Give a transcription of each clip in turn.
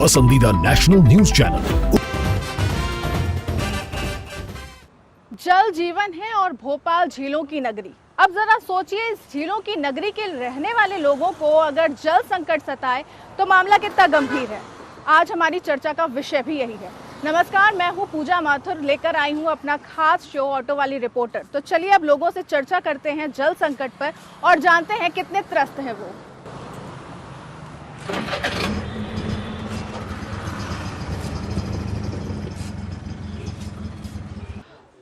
पसंदीदा national news channel. जल जीवन है और भोपाल झीलों की नगरी। अब जरा सोचिए, इस झीलों की नगरी के रहने वाले लोगों को अगर जल संकट सताए तो मामला कितना गंभीर है। आज हमारी चर्चा का विषय भी यही है। नमस्कार, मैं हूं पूजा माथुर, लेकर आई हूं अपना खास शो ऑटो वाली रिपोर्टर। तो चलिए अब लोगों से चर्चा करते हैं जल संकट पर और जानते हैं कितने त्रस्त हैं वो।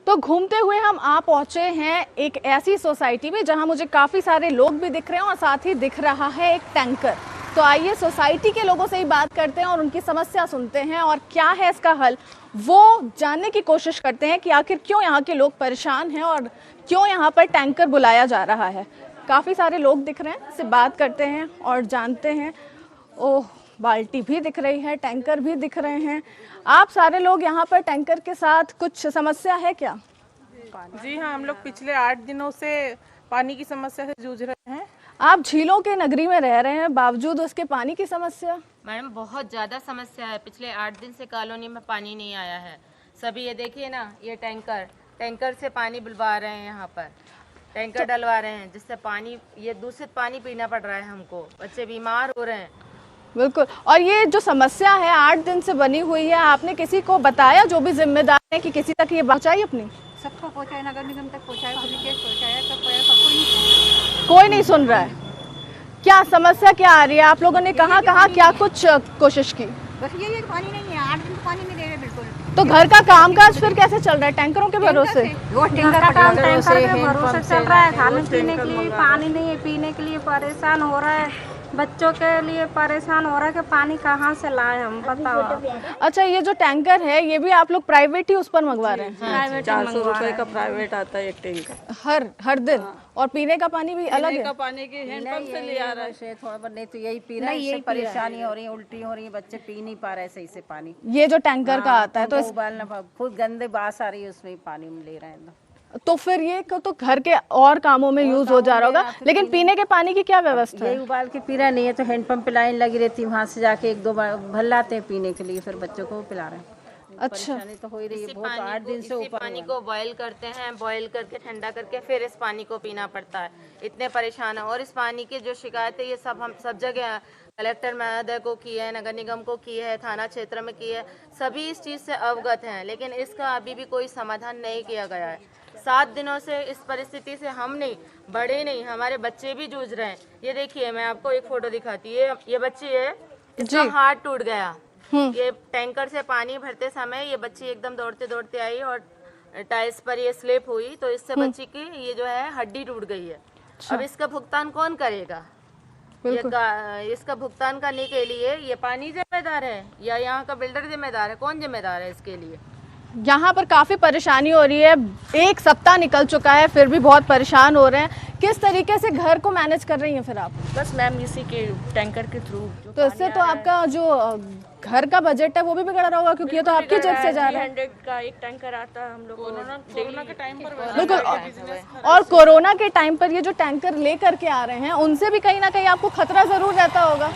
तो घूमते हुए हम आ पहुंचे हैं एक ऐसी सोसाइटी में जहां मुझे काफ़ी सारे लोग भी दिख रहे हैं और साथ ही दिख रहा है एक टैंकर। तो आइए सोसाइटी के लोगों से ही बात करते हैं और उनकी समस्या सुनते हैं और क्या है इसका हल वो जानने की कोशिश करते हैं कि आखिर क्यों यहाँ के लोग परेशान हैं और क्यों यहाँ पर टैंकर बुलाया जा रहा है। काफ़ी सारे लोग दिख रहे हैं, इससे बात करते हैं और जानते हैं। ओह, बाल्टी भी दिख रही है, टैंकर भी दिख रहे हैं। आप सारे लोग यहाँ पर टैंकर के साथ कुछ समस्या है क्या? जी हाँ, हम लोग पिछले 8 दिनों से पानी की समस्या से जूझ रहे हैं। आप झीलों के नगरी में रह रहे हैं, बावजूद उसके पानी की समस्या? मैडम बहुत ज़्यादा समस्या है। पिछले 8 दिन से कॉलोनी में पानी नहीं आया है। सभी ये देखिए ना, ये टैंकर से पानी बुलवा रहे हैं, यहाँ पर टैंकर डलवा रहे हैं, जिससे पानी, ये दूषित पानी पीना पड़ रहा है हमको। बच्चे बीमार हो रहे हैं। बिल्कुल। और ये जो समस्या है 8 दिन से बनी हुई है, आपने किसी को बताया, जो भी जिम्मेदार है, कि किसी तक ये पहुंचाई अपनी? सबको पहुंचाया, नगर निगम तक पहुंचाया, पुलिस पहुंचाया, कोई नहीं सुन रहा है। क्या समस्या क्या आ रही है? आप लोगों ने कहाँ क्या कुछ कोशिश की? बस यही है, पानी नहीं है। 8 दिन पानी नहीं दे रहे बिल्कुल। तो घर का कामकाज फिर कैसे चल रहा है? टैंकरों के भरोसे? टैंकर का काम टैंकर के भरोसे चल रहा है। खाने पीने के लिए पानी नहीं है, पीने के लिए परेशान हो रहा है, बच्चों के लिए परेशान हो रहा है कि पानी कहाँ से लाए हम, बताओ। अच्छा, ये जो टैंकर है ये भी आप लोग प्राइवेट ही उस पर मंगवा रहे हैं? प्राइवेट 400 रुपए का प्राइवेट आता है एक टैंकर। हर दिन? और पीने का पानी भी अलग है? पानी की हैंडपंप से ले आ रहा है। थोड़ा बहुत नहीं तो यही पी रहा है, इससे परेशानी हो रही है, उल्टी हो रही है, बच्चे पी नहीं पा रहे सही से पानी। ये जो टैंकर का आता है तो उबालना, खुद गंदे बास आ रही है, उसमें पानी में ले रहे हैं। तो फिर ये तो घर के और कामों में यूज हो जा रहा होगा, लेकिन पीने के पानी की क्या व्यवस्था है? यही उबाल के पी रहा नहीं है तो हैंडपंप पे लाइन लगी रहती है, वहाँ से जाके 1-2 बार भर लाते हैं पीने के लिए, फिर बच्चों को पिला रहे हैं। अच्छा, परेशानी तो हो ही रही है बहुत। 8 दिन से ऊपर पानी को बॉयल करते हैं, बॉयल करके ठंडा करके फिर इस पानी को पीना पड़ता है। इतने परेशान है। और इस पानी की जो शिकायत है ये सब हम सब जगह कलेक्टर महोदय को की है, नगर निगम को की है, थाना क्षेत्र में की है, सभी इस चीज़ से अवगत हैं, लेकिन इसका अभी भी कोई समाधान नहीं किया गया है। 7 दिनों से इस परिस्थिति से हम नहीं, बड़े नहीं, हमारे बच्चे भी जूझ रहे हैं। ये देखिए, मैं आपको एक फोटो दिखाती है। ये बच्ची है, इसका हाथ टूट गया। ये टैंकर से पानी भरते समय ये बच्ची एकदम दौड़ते दौड़ते आई और टाइल्स पर ये स्लिप हुई, तो इससे बच्ची की ये जो है हड्डी टूट गई है। अब इसका भुगतान कौन करेगा? इसका भुगतान करने के लिए ये पानी जिम्मेदार है या यहाँ का बिल्डर जिम्मेदार है? कौन जिम्मेदार है इसके लिए? यहाँ पर काफ़ी परेशानी हो रही है। 1 सप्ताह निकल चुका है, फिर भी बहुत परेशान हो रहे हैं। किस तरीके से घर को मैनेज कर रही हैं फिर आप? बस मैम इसी के टैंकर के थ्रू। तो इससे तो आपका जो घर का बजट है वो भी बिगड़ रहा होगा, क्योंकि ये तो आपकी जेब से जा रहा है। 300 का एक टैंकर आता है हम लोग कोरोना के टाइम पर बिल्कुल। और कोरोना के टाइम पर ये जो टैंकर लेकर के आ रहे हैं, उनसे भी कहीं ना कहीं आपको खतरा जरूर रहता होगा।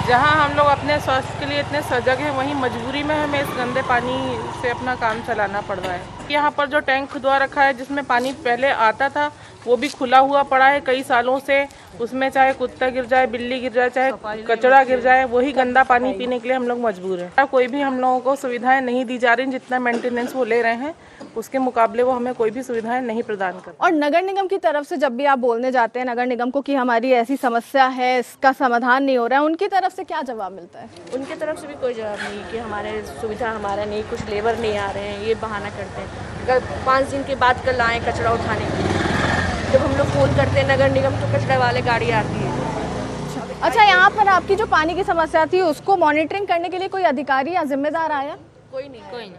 जहाँ हम लोग अपने स्वास्थ्य के लिए इतने सजग हैं, वहीं मजबूरी में हमें इस गंदे पानी से अपना काम चलाना पड़ रहा है। यहाँ पर जो टैंक खुदवा रखा है, जिसमें पानी पहले आता था, वो भी खुला हुआ पड़ा है कई सालों से। उसमें चाहे कुत्ता गिर जाए, बिल्ली गिर जाए, चाहे कचरा गिर जाए, वही गंदा पानी पीने के लिए हम लोग मजबूर हैं। कोई भी हम लोगों को सुविधाएं नहीं दी जा रही। जितना मेंटेनेंस वो ले रहे हैं उसके मुकाबले वो हमें कोई भी सुविधाएं नहीं प्रदान कर। और नगर निगम की तरफ से जब भी आप बोलने जाते हैं नगर निगम को कि हमारी ऐसी समस्या है, इसका समाधान नहीं हो रहा है, उनकी तरफ से क्या जवाब मिलता है? उनके तरफ से भी कोई जवाब नहीं कि हमारे सुविधा हमारा नहीं, कुछ लेबर नहीं आ रहे हैं, ये बहाना करते हैं। अगर 5 दिन के बाद कल आए कचरा उठाने के लिए, जब हम लोग फ़ोन करते हैं नगर निगम तो कचरा वाले गाड़ी आती है। अच्छा, यहाँ पर आपकी जो पानी की समस्या थी उसको मॉनिटरिंग करने के लिए कोई अधिकारी या जिम्मेदार आया? कोई नहीं।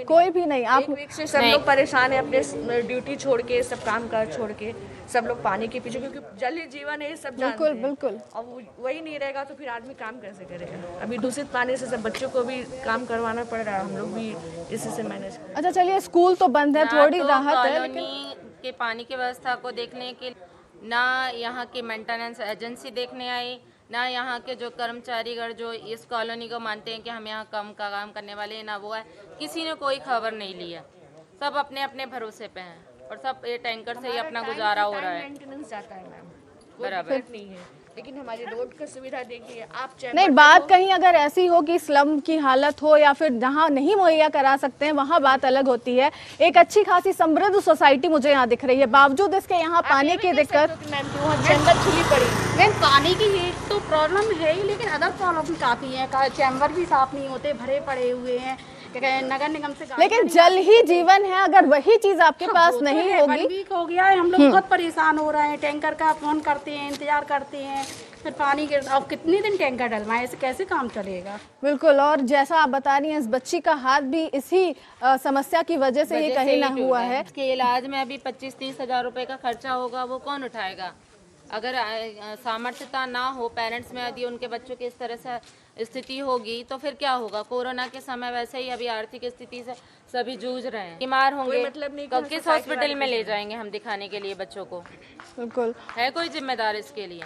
कोई भी नहीं। आप 1 वीक से सब लोग परेशान है, अपने ड्यूटी छोड़ के, सब काम काज छोड़ के सब लोग पानी के पीछे, क्योंकि जल ही जीवन है, सब जानते हैं। बिल्कुल। अब वही नहीं रहेगा तो फिर आदमी काम कैसे करेगा? अभी दूषित पानी से सब बच्चों को भी काम करवाना पड़ रहा है, हम लोग भी इसी से मैनेज। अच्छा चलिए, स्कूल तो बंद है, थोड़ी राहत है, कॉलोनी के पानी की व्यवस्था को देखने के ना यहाँ की मेंटेनेंस एजेंसी देखने आई, ना यहाँ के जो कर्मचारीगण जो इस कॉलोनी को मानते हैं कि हम यहाँ कम का काम करने वाले हैं, ना वो है, किसी ने कोई खबर नहीं ली है। सब अपने अपने भरोसे पे हैं और सब ये टैंकर से ही अपना गुजारा हो रहा है। मेंटेनेंस जाता है मैम, बराबर नहीं है, लेकिन हमारी रोड की सुविधा देखिए आप। नहीं, बात कहीं अगर ऐसी हो कि स्लम की हालत हो या फिर जहाँ नहीं मुहैया करा सकते हैं, वहाँ बात अलग होती है। एक अच्छी खासी समृद्ध सोसाइटी मुझे यहाँ दिख रही है, बावजूद इसके यहाँ पानी की दिक्कत। चैम्बर खुली पड़ी, मैम पानी की ही तो प्रॉब्लम है ही, लेकिन अदर प्रॉब्लम काफ़ी है। चैम्बर भी साफ नहीं होते, भरे पड़े हुए हैं नगर निगम से। लेकिन जल ही जीवन है, अगर वही चीज आपके पास नहीं होगी। वीक हो गया है, हम लोग बहुत परेशान हो रहे हैं। टैंकर का फोन करते हैं, इंतजार करते हैं, फिर पानी के अब कितने दिन टैंकर डलवाएं, ऐसे कैसे काम चलेगा। बिल्कुल, और जैसा आप बता रही हैं, इस बच्ची का हाथ भी इसी समस्या की वजह से ये कहीं ना हुआ है। इसके इलाज में अभी 25-30 हज़ार रुपए का खर्चा होगा, वो कौन उठाएगा? अगर सामर्थ्यता ना हो पेरेंट्स में, यदि उनके बच्चों की इस तरह से स्थिति होगी तो फिर क्या होगा? कोरोना के समय वैसे ही अभी आर्थिक स्थिति से सभी जूझ रहे हैं, बीमार होंगे, मतलब नहीं कब किस हॉस्पिटल में ले जाएंगे हम दिखाने के लिए बच्चों को? बिल्कुल, है कोई जिम्मेदार इसके लिए?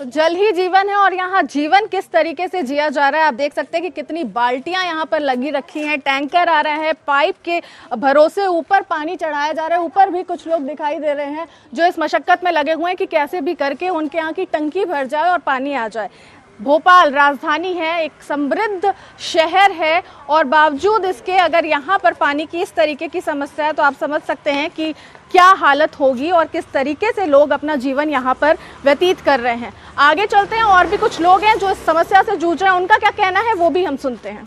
तो जल ही जीवन है, और यहाँ जीवन किस तरीके से जिया जा रहा है आप देख सकते हैं कि कितनी बाल्टियां यहाँ पर लगी रखी हैं, टैंकर आ रहा है, पाइप के भरोसे ऊपर पानी चढ़ाया जा रहा है। ऊपर भी कुछ लोग दिखाई दे रहे हैं जो इस मशक्कत में लगे हुए हैं कि कैसे भी करके उनके यहाँ की टंकी भर जाए और पानी आ जाए। भोपाल राजधानी है, एक समृद्ध शहर है, और बावजूद इसके अगर यहाँ पर पानी की इस तरीके की समस्या है तो आप समझ सकते हैं कि क्या हालत होगी और किस तरीके से लोग अपना जीवन यहाँ पर व्यतीत कर रहे हैं। आगे चलते हैं, और भी कुछ लोग हैं जो इस समस्या से जूझ रहे हैं, उनका क्या कहना है वो भी हम सुनते हैं।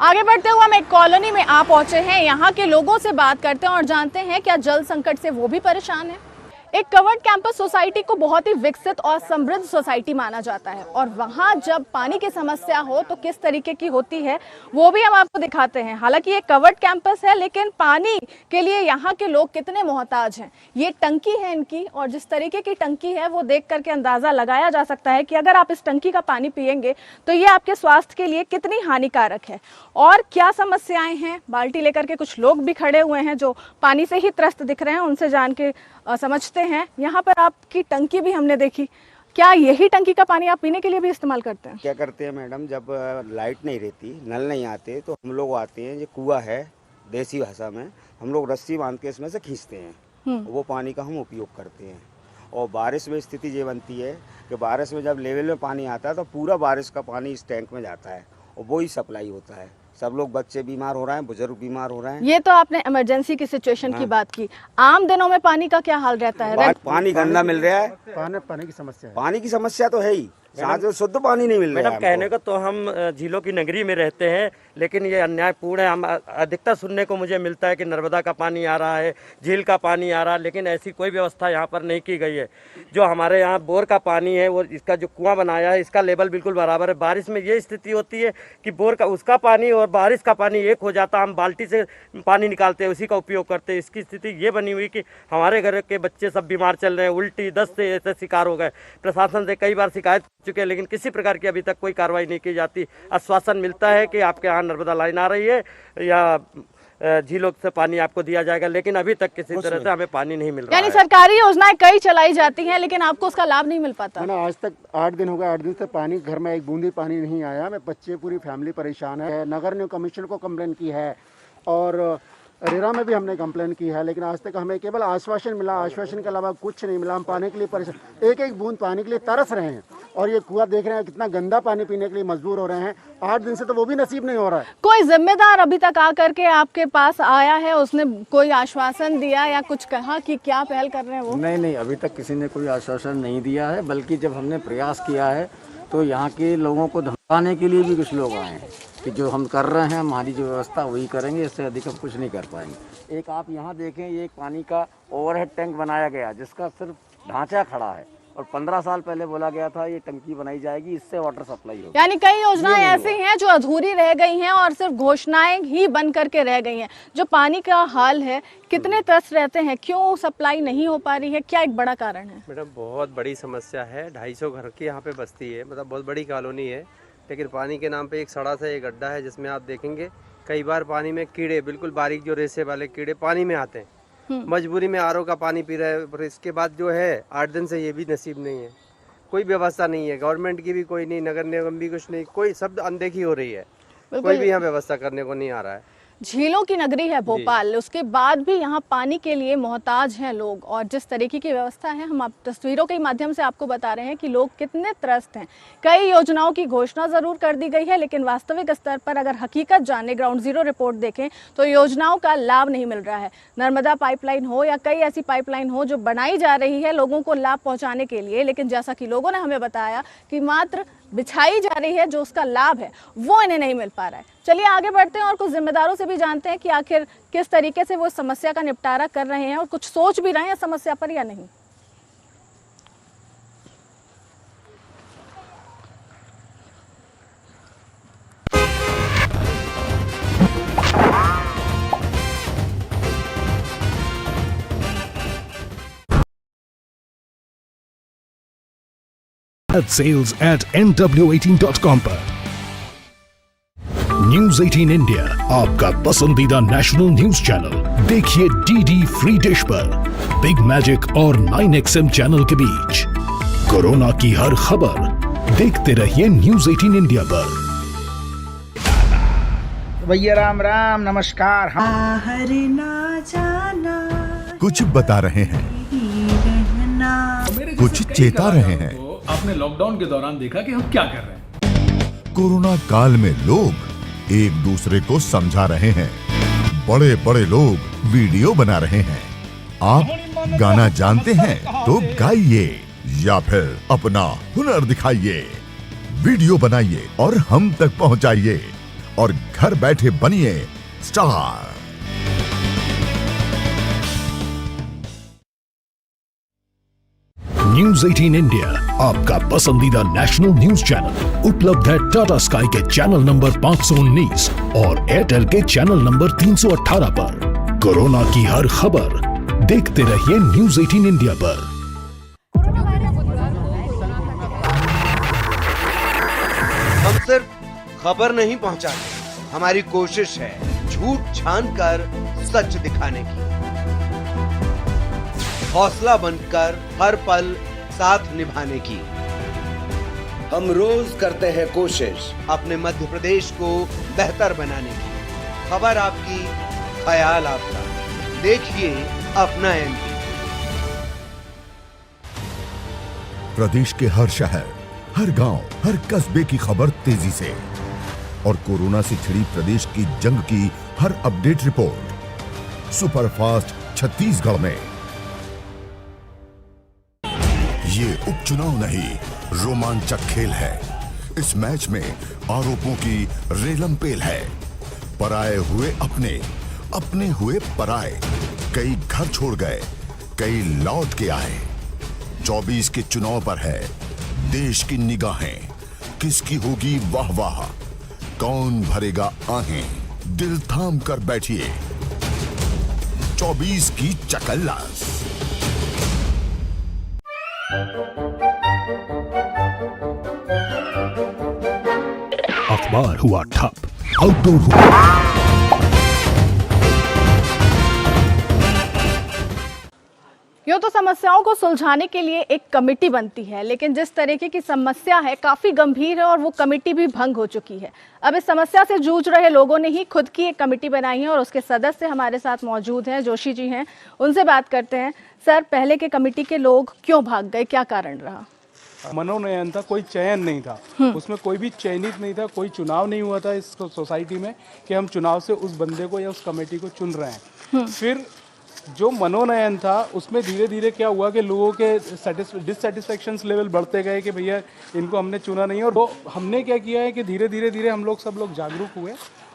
आगे बढ़ते हुए हम एक कॉलोनी में आ पहुंचे हैं, यहाँ के लोगों से बात करते हैं और जानते हैं क्या जल संकट से वो भी परेशान है। एक कवर्ड कैंपस सोसाइटी को बहुत ही विकसित और समृद्ध सोसाइटी माना जाता है, और वहाँ जब पानी की समस्या हो तो किस तरीके की होती है वो भी हम आपको दिखाते हैं। हालांकि ये कवर्ड कैंपस है, लेकिन पानी के लिए यहाँ के लोग कितने मोहताज हैं। ये टंकी है इनकी, और जिस तरीके की टंकी है वो देख करके अंदाज़ा लगाया जा सकता है कि अगर आप इस टंकी का पानी पिएंगे तो ये आपके स्वास्थ्य के लिए कितनी हानिकारक है और क्या समस्याएं हैं। बाल्टी लेकर के कुछ लोग भी खड़े हुए हैं जो पानी से ही त्रस्त दिख रहे हैं, उनसे जान के समझते हैं। यहाँ पर आपकी टंकी भी हमने देखी, क्या यही टंकी का पानी आप पीने के लिए भी इस्तेमाल करते हैं? क्या करते हैं मैडम, जब लाइट नहीं रहती, नल नहीं आते, तो हम लोग आते हैं, ये कुआं है देसी भाषा में, हम लोग रस्सी बांध के इसमें से खींचते हैं, वो पानी का हम उपयोग करते हैं। और बारिश में स्थिति ये बनती है कि बारिश में जब लेवल में पानी आता है तो पूरा बारिश का पानी इस टैंक में जाता है और वो ही सप्लाई होता है। सब लोग, बच्चे बीमार हो रहे हैं, बुजुर्ग बीमार हो रहे हैं। ये तो आपने इमरजेंसी की सिचुएशन की बात की, आम दिनों में पानी का क्या हाल रहता है? पानी गंदा मिल रहा है, पानी की समस्या है। पानी की समस्या तो है ही, साथ में शुद्ध पानी नहीं मिल रहा है। मैडम कहने को तो हम झीलों की नगरी में रहते हैं, लेकिन ये अन्यायपूर्ण है। हम अधिकतर सुनने को मुझे मिलता है कि नर्मदा का पानी आ रहा है, झील का पानी आ रहा है, लेकिन ऐसी कोई व्यवस्था यहाँ पर नहीं की गई है। जो हमारे यहाँ बोर का पानी है, वो इसका जो कुआं बनाया है, इसका लेवल बिल्कुल बराबर है। बारिश में ये स्थिति होती है कि बोर का उसका पानी और बारिश का पानी एक हो जाता, हम बाल्टी से पानी निकालते हैं, उसी का उपयोग करते हैं। इसकी स्थिति ये बनी हुई कि हमारे घर के बच्चे सब बीमार चल रहे हैं, उल्टी दस्त से ऐसे शिकार हो गए। प्रशासन से कई बार शिकायत चुके हैं, लेकिन किसी प्रकार की अभी तक कोई कार्रवाई नहीं की जाती। आश्वासन मिलता है कि आपके यहाँ नर्मदा लाइन आ रही है या झीलों से पानी आपको दिया जाएगा, लेकिन अभी तक किसी तरह से हमें पानी नहीं मिल रहा है। यानी सरकारी योजनाएं कई चलाई जाती हैं, लेकिन आपको उसका लाभ नहीं मिल पाता। ना, आज तक 8 दिन हो गए, 8 दिन से पानी घर में एक बूंदी पानी नहीं आया। मैं बच्चे, पूरी फैमिली परेशान है। नगर निगम कमीशन को कंप्लेन की है और रेरा में भी हमने कंप्लेन की है, लेकिन आज तक हमें केवल आश्वासन मिला, आश्वासन के अलावा कुछ नहीं मिला। हम पानी के लिए परेशान, एक एक बूंद पानी के लिए तरस रहे हैं, और ये कुआं देख रहे हैं कितना गंदा पानी पीने के लिए मजबूर हो रहे हैं। 8 दिन से तो वो भी नसीब नहीं हो रहा है। कोई जिम्मेदार अभी तक आकर के आपके पास आया है, उसने कोई आश्वासन दिया या कुछ कहा कि क्या पहल कर रहे हैं वो? नहीं, अभी तक किसी ने कोई आश्वासन नहीं दिया है, बल्कि जब हमने प्रयास किया है तो यहाँ के लोगों को धमकाने के लिए भी कुछ लोग आए हैं कि जो हम कर रहे हैं, हमारी जो व्यवस्था वही करेंगे, इससे अधिक हम कुछ नहीं कर पाएंगे। एक आप यहाँ देखें, ये एक पानी का ओवरहेड टैंक बनाया गया जिसका सिर्फ ढांचा खड़ा है, और 15 साल पहले बोला गया था ये टंकी बनाई जाएगी, इससे वाटर सप्लाई होगी। यानी कई योजनाएं ऐसी हैं जो अधूरी रह गई हैं और सिर्फ घोषणाएं ही बन करके रह गई हैं। जो पानी का हाल है, कितने त्रस्त रहते हैं, क्यों सप्लाई नहीं हो पा रही है, क्या एक बड़ा कारण है? मैडम बहुत बड़ी समस्या है। 250 घर की यहाँ पे बस्ती है, मतलब बहुत बड़ी कॉलोनी है, लेकिन पानी के नाम पे एक सड़ा सा एक गड्ढा है जिसमें आप देखेंगे कई बार पानी में कीड़े, बिल्कुल बारीक जो रेसे वाले कीड़े पानी में आते हैं, मजबूरी में आरओ का पानी पी रहे हैं। पर इसके बाद जो है 8 दिन से ये भी नसीब नहीं है, कोई व्यवस्था नहीं है, गवर्नमेंट की भी कोई नहीं, नगर निगम भी कुछ नहीं, कोई सब अनदेखी हो रही है, कोई भी यहाँ व्यवस्था करने को नहीं आ रहा है। झीलों की नगरी है भोपाल, उसके बाद भी यहाँ पानी के लिए मोहताज हैं लोग, और जिस तरीके की व्यवस्था है हम आप तस्वीरों के माध्यम से आपको बता रहे हैं कि लोग कितने त्रस्त हैं। कई योजनाओं की घोषणा ज़रूर कर दी गई है, लेकिन वास्तविक स्तर पर अगर हकीकत जाने, ग्राउंड जीरो रिपोर्ट देखें तो योजनाओं का लाभ नहीं मिल रहा है। नर्मदा पाइपलाइन हो या कई ऐसी पाइपलाइन हो जो बनाई जा रही है लोगों को लाभ पहुँचाने के लिए, लेकिन जैसा कि लोगों ने हमें बताया कि मात्र बिछाई जा रही है, जो उसका लाभ है वो इन्हें नहीं मिल पा रहा है। चलिए आगे बढ़ते हैं और कुछ जिम्मेदारों से भी जानते हैं कि आखिर किस तरीके से वो समस्या का निपटारा कर रहे हैं और कुछ सोच भी रहे हैं समस्या पर या नहीं। sales at nw18.com पर। न्यूज 18 इंडिया आपका पसंदीदा नेशनल न्यूज चैनल। देखिए डीडी फ्री डिश पर बिग मैजिक और 9XM चैनल के बीच कोरोना की हर खबर देखते रहिए न्यूज 18 इंडिया पर। भैया राम राम नमस्कार। कुछ बता रहे हैं, कुछ चेता रहे हैं। आपने लॉकडाउन के दौरान देखा कि हम क्या कर रहे हैं। कोरोना काल में लोग एक दूसरे को समझा रहे हैं, बड़े बड़े लोग वीडियो बना रहे हैं। आप गाना जानते हैं तो गाइए या फिर अपना हुनर दिखाइए, वीडियो बनाइए और हम तक पहुंचाइए और घर बैठे बनिए स्टार। न्यूज 18 इंडिया आपका पसंदीदा नेशनल न्यूज चैनल उपलब्ध है टाटा स्काई के चैनल नंबर 519 और एयरटेल के चैनल नंबर 318 पर। कोरोना की हर खबर देखते रहिए न्यूज 18 इंडिया पर। हम सिर्फ खबर नहीं पहुंचाते, हमारी कोशिश है झूठ छानकर सच दिखाने की, हौसला बनकर हर पल साथ निभाने की। हम रोज करते हैं कोशिश अपने मध्य प्रदेश को बेहतर बनाने की। खबर आपकी, ख्याल आपका, देखिए अपना एमपी। प्रदेश के हर शहर, हर गांव, हर कस्बे की खबर तेजी से और कोरोना से छिड़ी प्रदेश की जंग की हर अपडेट रिपोर्ट सुपरफास्ट छत्तीसगढ़ में। ये उपचुनाव नहीं, रोमांचक खेल है। इस मैच में आरोपों की रेलम पेल है। पराए हुए अपने, अपने हुए पराए। कई घर छोड़ गए, कई लौट के आए। 24 के चुनाव पर है देश की निगाहें। किसकी होगी वाह वाह, कौन भरेगा आहें। दिल थाम कर बैठिए, 24 की चकल्लस। अखबार हुआ ठप, आउटडोर हुआ। यूँ तो समस्याओं को सुलझाने के लिए एक कमेटी बनती है, लेकिन जिस तरीके की समस्या है काफ़ी गंभीर है और वो कमेटी भी भंग हो चुकी है। अब इस समस्या से जूझ रहे लोगों ने ही खुद की एक कमेटी बनाई है और उसके सदस्य हमारे साथ मौजूद हैं। जोशी जी हैं, उनसे बात करते हैं। सर, पहले के कमेटी के लोग क्यों भाग गए, क्या कारण रहा? मनोनयन था, कोई चयन नहीं था, उसमें कोई भी चयनित नहीं था, कोई चुनाव नहीं हुआ था इस सोसाइटी में कि हम चुनाव से उस बंदे को या उस कमेटी को चुन रहे हैं। फिर जो मनोनयन था उसमें धीरे धीरे क्या हुआ कि लोगों के डिससेटिस्फेक्शन लेवल बढ़ते गए कि भैया इनको हमने चुना नहीं। और तो हमने क्या किया है कि धीरे धीरे हम लोग सब लोग जागरूक हुए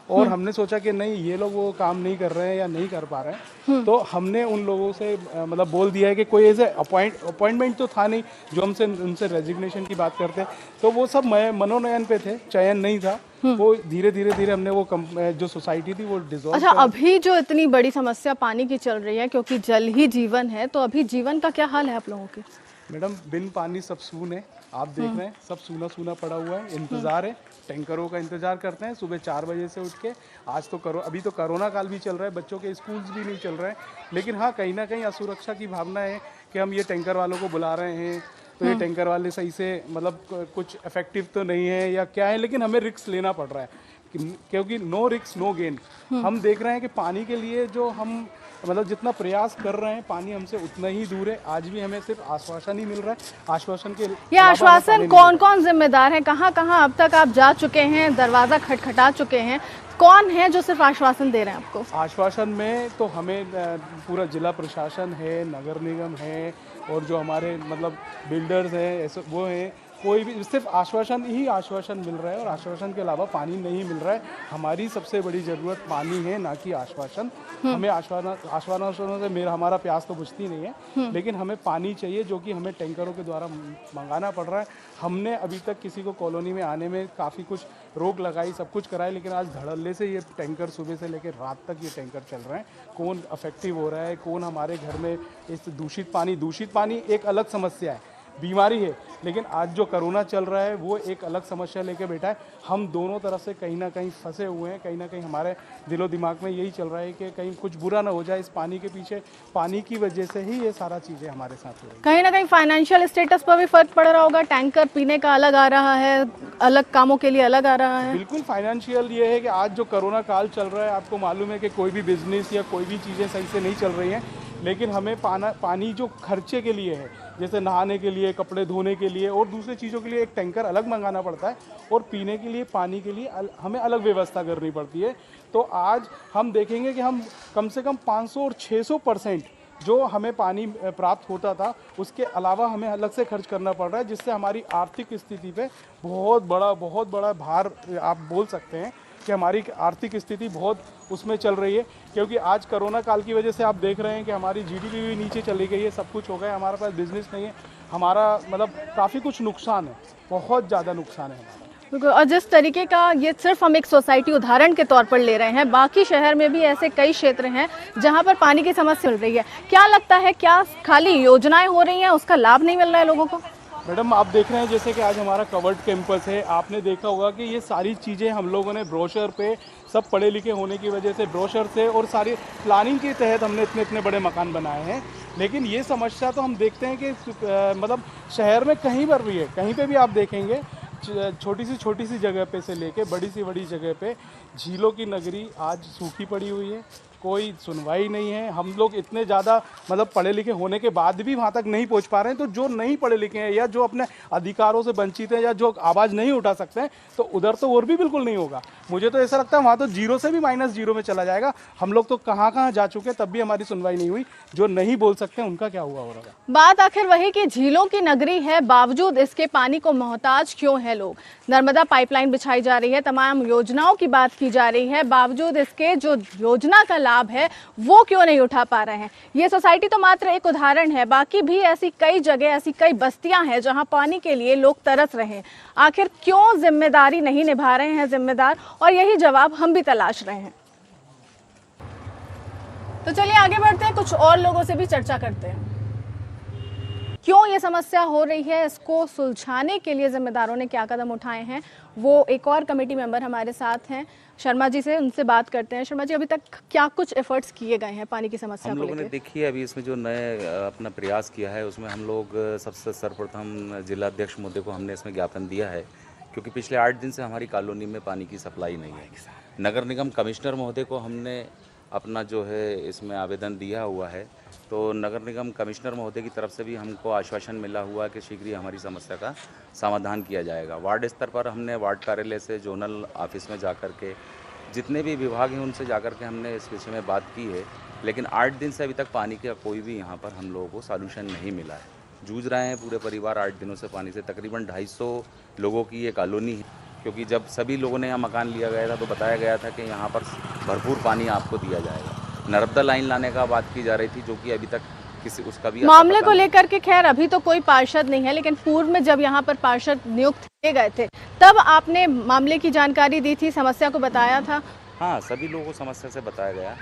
और हमने सोचा कि नहीं, ये लोग वो काम नहीं कर रहे हैं या नहीं कर पा रहे हैं, तो हमने उन लोगों से मतलब बोल दिया है कि कोई ऐसे अपॉइंटमेंट तो था नहीं जो हमसे उनसे रेजिग्नेशन की बात करते, तो वो सब मनोनयन पे थे, चयन नहीं था। वो धीरे धीरे हमने वो जो सोसाइटी थी वो डिसॉल्व। अच्छा, अभी जो इतनी बड़ी समस्या पानी की चल रही है, क्योंकि जल ही जीवन है, तो अभी जीवन का क्या हाल है आप लोगों के? मैडम, बिन पानी सब सून है। आप देख रहे हैं सब सूना सूना पड़ा हुआ है, इंतज़ार है, टैंकरों का इंतज़ार करते हैं सुबह 4 बजे से उठ के। आज तो अभी तो कोरोना काल भी चल रहा है, बच्चों के स्कूल्स भी नहीं चल रहे हैं, लेकिन हाँ कहीं ना कहीं असुरक्षा की भावना है कि हम ये टैंकर वालों को बुला रहे हैं तो ये टैंकर वाले सही से मतलब कुछ इफेक्टिव तो नहीं है या क्या है, लेकिन हमें रिस्क लेना पड़ रहा है क्योंकि नो रिस्क नो गेन। हम देख रहे हैं कि पानी के लिए जो हम मतलब जितना प्रयास कर रहे हैं पानी हमसे उतना ही दूर है। आज भी हमें सिर्फ आश्वासन ही मिल रहा है, आश्वासन के ये आश्वासन कौन कौन जिम्मेदार है, कहाँ कहाँ अब तक आप जा चुके हैं, दरवाज़ा खटखटा चुके हैं, कौन है जो सिर्फ आश्वासन दे रहे हैं आपको? आश्वासन में तो हमें पूरा जिला प्रशासन है, नगर निगम है और जो हमारे मतलब बिल्डर्स हैं ऐसे वो हैं, कोई भी सिर्फ आश्वासन ही आश्वासन मिल रहा है और आश्वासन के अलावा पानी नहीं मिल रहा है। हमारी सबसे बड़ी ज़रूरत पानी है, ना कि आश्वासन। हमें आश्वासनों से हमारा प्यास तो बुझती नहीं है, लेकिन हमें पानी चाहिए जो कि हमें टैंकरों के द्वारा मंगाना पड़ रहा है। हमने अभी तक किसी को कॉलोनी में आने में काफ़ी कुछ रोक लगाई, सब कुछ कराया, लेकिन आज धड़ल्ले से ये टैंकर सुबह से लेकर रात तक ये टैंकर चल रहे हैं। कौन अफेक्टिव हो रहा है, कौन हमारे घर में इस दूषित पानी एक अलग समस्या है, बीमारी है, लेकिन आज जो कोरोना चल रहा है वो एक अलग समस्या लेके बैठा है। हम दोनों तरफ से कहीं ना कहीं फंसे हुए हैं, कहीं ना कहीं हमारे दिलो दिमाग में यही चल रहा है कि कहीं कुछ बुरा ना हो जाए इस पानी के पीछे। पानी की वजह से ही ये सारा चीज़ें हमारे साथ हो रही है। कहीं ना कहीं फाइनेंशियल स्टेटस पर भी फर्क पड़ रहा होगा, टैंकर पीने का अलग आ रहा है, अलग कामों के लिए अलग आ रहा है। बिल्कुल फाइनेंशियल ये है कि आज जो कोरोना काल चल रहा है, आपको मालूम है कि कोई भी बिजनेस या कोई भी चीज़ें सही से नहीं चल रही हैं, लेकिन हमें पानी जो खर्चे के लिए है, जैसे नहाने के लिए, कपड़े धोने के लिए और दूसरी चीज़ों के लिए एक टैंकर अलग मंगाना पड़ता है और पीने के लिए पानी के लिए हमें अलग व्यवस्था करनी पड़ती है। तो आज हम देखेंगे कि हम कम से कम 500 और 600% जो हमें पानी प्राप्त होता था उसके अलावा हमें अलग से खर्च करना पड़ रहा है, जिससे हमारी आर्थिक स्थिति पे बहुत बड़ा भार आप बोल सकते हैं कि हमारी आर्थिक स्थिति बहुत उसमें चल रही है। क्योंकि आज कोरोना काल की वजह से आप देख रहे हैं कि हमारी जीडीपी भी नीचे चली गई है, सब कुछ हो गया, हमारे पास बिजनेस नहीं है, हमारा मतलब काफ़ी कुछ नुकसान है, बहुत ज़्यादा नुकसान है हमारा। और जिस तरीके का ये सिर्फ हम एक सोसाइटी उदाहरण के तौर पर ले रहे हैं, बाकी शहर में भी ऐसे कई क्षेत्र हैं जहां पर पानी की समस्या मिल रही है। क्या लगता है, क्या खाली योजनाएं हो रही हैं, उसका लाभ नहीं मिल रहा है लोगों को? मैडम आप देख रहे हैं जैसे कि आज हमारा कवर्ड कैंपस है, आपने देखा होगा कि ये सारी चीज़ें हम लोगों ने ब्रोशर पे, सब पढ़े लिखे होने की वजह से ब्रोशर से और सारी प्लानिंग के तहत हमने इतने बड़े मकान बनाए हैं। लेकिन ये समस्या तो हम देखते हैं कि मतलब शहर में कहीं पर भी है, कहीं पे भी आप देखेंगे छोटी सी जगह पे से लेके बड़ी सी बड़ी जगह पे झीलों की नगरी आज सूखी पड़ी हुई है, कोई सुनवाई नहीं है। हम लोग इतने ज़्यादा मतलब पढ़े लिखे होने के बाद भी वहाँ तक नहीं पहुँच पा रहे हैं, तो जो नहीं पढ़े लिखे हैं या जो अपने अधिकारों से वंचित हैं या जो आवाज़ नहीं उठा सकते हैं, तो उधर तो और भी बिल्कुल नहीं होगा। मुझे तो ऐसा लगता है वहाँ तो जीरो से भी -0 में चला जाएगा। हम लोग तो कहाँ जा चुके हैं, तब भी हमारी सुनवाई नहीं हुई। जो नहीं बोल सकते हैं उनका क्या हुआ हो रहा है? बात आखिर वही कि झीलों की नगरी है, बावजूद इसके पानी को मोहताज क्यों है लोग? नर्मदा पाइपलाइन बिछाई जा रही है, तमाम योजनाओं की बात की जा रही है, बावजूद इसके जो योजना का लाभ है वो क्यों नहीं उठा पा रहे हैं? ये सोसाइटी तो मात्र एक उदाहरण है, बाकी भी ऐसी कई जगह, ऐसी कई बस्तियां हैं जहां पानी के लिए लोग तरस रहे हैं। आखिर क्यों जिम्मेदारी नहीं निभा रहे हैं जिम्मेदार? और यही जवाब हम भी तलाश रहे हैं। तो चलिए आगे बढ़ते हैं, कुछ और लोगों से भी चर्चा करते हैं। क्यों ये समस्या हो रही है, इसको सुलझाने के लिए जिम्मेदारों ने क्या कदम उठाए हैं, वो एक और कमेटी मेंबर हमारे साथ हैं, शर्मा जी से उनसे बात करते हैं। शर्मा जी, अभी तक क्या कुछ एफर्ट्स किए गए हैं पानी की समस्या को लेकर? हम लोगों ने देखिए अभी इसमें जो नए अपना प्रयास किया है उसमें हम लोग सबसे सर्वप्रथम जिला अध्यक्ष महोदय को हमने इसमें ज्ञापन दिया है, क्योंकि पिछले 8 दिन से हमारी कॉलोनी में पानी की सप्लाई नहीं है। नगर निगम कमिश्नर महोदय को हमने अपना जो है इसमें आवेदन दिया हुआ है, तो नगर निगम कमिश्नर महोदय की तरफ से भी हमको आश्वासन मिला हुआ है कि शीघ्र ही हमारी समस्या का समाधान किया जाएगा। वार्ड स्तर पर हमने वार्ड कार्यालय से जोनल ऑफिस में जाकर के जितने भी विभाग हैं उनसे जाकर के हमने इस विषय में बात की है, लेकिन 8 दिन से अभी तक पानी का कोई भी यहाँ पर हम लोगों को सॉल्यूशन नहीं मिला है। जूझ रहे हैं पूरे परिवार 8 दिनों से पानी से। तकरीबन 250 लोगों की ये कॉलोनी है, क्योंकि जब सभी लोगों ने यहाँ मकान लिया गया था तो बताया गया था कि यहाँ पर भरपूर पानी आपको दिया जाएगा। नर्मदा लाइन लाने का बात की जा रही थी, जो कि अभी तक किसी उसका भी मामले को लेकर के खैर अभी तो कोई पार्षद नहीं है, लेकिन पूर्व में जब यहाँ पर पार्षद नियुक्त किए गए थे तब आपने मामले की जानकारी दी थी, समस्या को बताया था? हाँ, सभी लोगों को समस्या से बताया गया।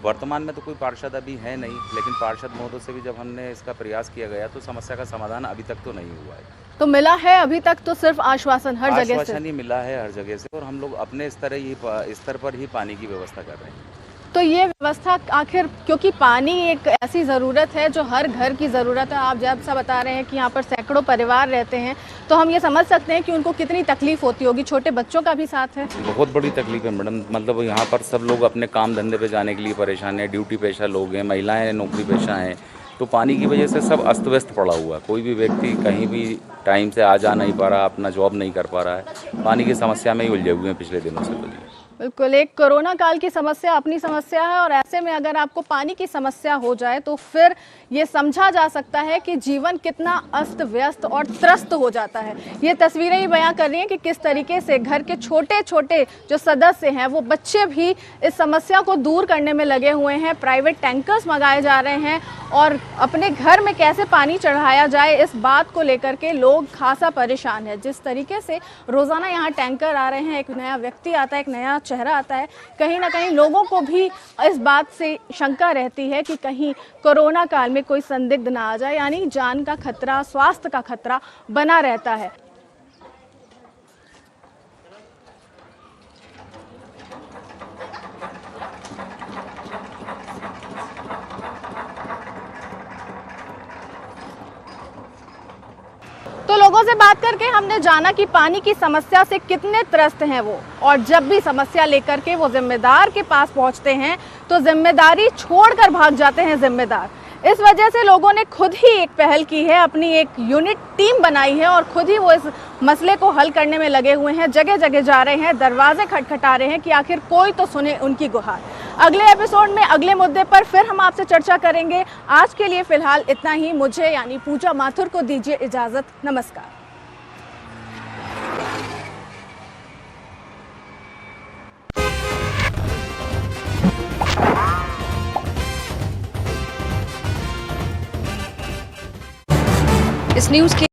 वर्तमान में तो कोई पार्षद अभी है नहीं, लेकिन पार्षद महोदय से भी जब हमने इसका प्रयास किया गया तो समस्या का समाधान अभी तक तो नहीं हुआ है। तो मिला है अभी तक तो सिर्फ आश्वासन हर जगह से? आश्वासन ही मिला है हर जगह से, और हम लोग अपने स्तर पर ही पानी की व्यवस्था कर रहे हैं। तो ये व्यवस्था आखिर, क्योंकि पानी एक ऐसी ज़रूरत है जो हर घर की ज़रूरत है, आप जैसा बता रहे हैं कि यहाँ पर सैकड़ों परिवार रहते हैं, तो हम ये समझ सकते हैं कि उनको कितनी तकलीफ होती होगी। छोटे बच्चों का भी साथ है। बहुत बड़ी तकलीफ है मैडम, मतलब यहाँ पर सब लोग अपने काम धंधे पे जाने के लिए परेशान है, ड्यूटी पेशा लोग हैं, महिलाएं नौकरी पेशा हैं, तो पानी की वजह से सब अस्त व्यस्त पड़ा हुआ है। कोई भी व्यक्ति कहीं भी टाइम से आ जा नहीं पा रहा, अपना जॉब नहीं कर पा रहा है, पानी की समस्या में ही उलझे हुए हैं पिछले दिनों से। तो बिल्कुल, एक कोरोना काल की समस्या अपनी समस्या है, और ऐसे में अगर आपको पानी की समस्या हो जाए तो फिर ये समझा जा सकता है कि जीवन कितना अस्त व्यस्त और त्रस्त हो जाता है। ये तस्वीरें ही बयां कर रही हैं कि किस तरीके से घर के छोटे छोटे जो सदस्य हैं, वो बच्चे भी इस समस्या को दूर करने में लगे हुए हैं। प्राइवेट टैंकर्स मंगाए जा रहे हैं और अपने घर में कैसे पानी चढ़ाया जाए, इस बात को लेकर के लोग खासा परेशान है। जिस तरीके से रोज़ाना यहाँ टैंकर आ रहे हैं, एक नया व्यक्ति आता है, एक नया चेहरा आता है, कहीं ना कहीं लोगों को भी इस बात से शंका रहती है कि कहीं कोरोना काल में कोई संदिग्ध ना आ जाए, यानी जान का खतरा, स्वास्थ्य का खतरा बना रहता है। तो लोगों से बात करके हमने जाना कि पानी की समस्या से कितने त्रस्त हैं वो, और जब भी समस्या लेकर के वो जिम्मेदार के पास पहुंचते हैं तो जिम्मेदारी छोड़कर भाग जाते हैं जिम्मेदार। इस वजह से लोगों ने खुद ही एक पहल की है, अपनी एक यूनिट टीम बनाई है और खुद ही वो इस मसले को हल करने में लगे हुए हैं। जगह जगह जा रहे हैं, दरवाजे खटखटा रहे हैं कि आखिर कोई तो सुने उनकी गुहार। अगले एपिसोड में अगले मुद्दे पर फिर हम आपसे चर्चा करेंगे। आज के लिए फिलहाल इतना ही। मुझे यानी पूजा माथुर को दीजिए इजाजत। नमस्कार। इस न्यूज़ के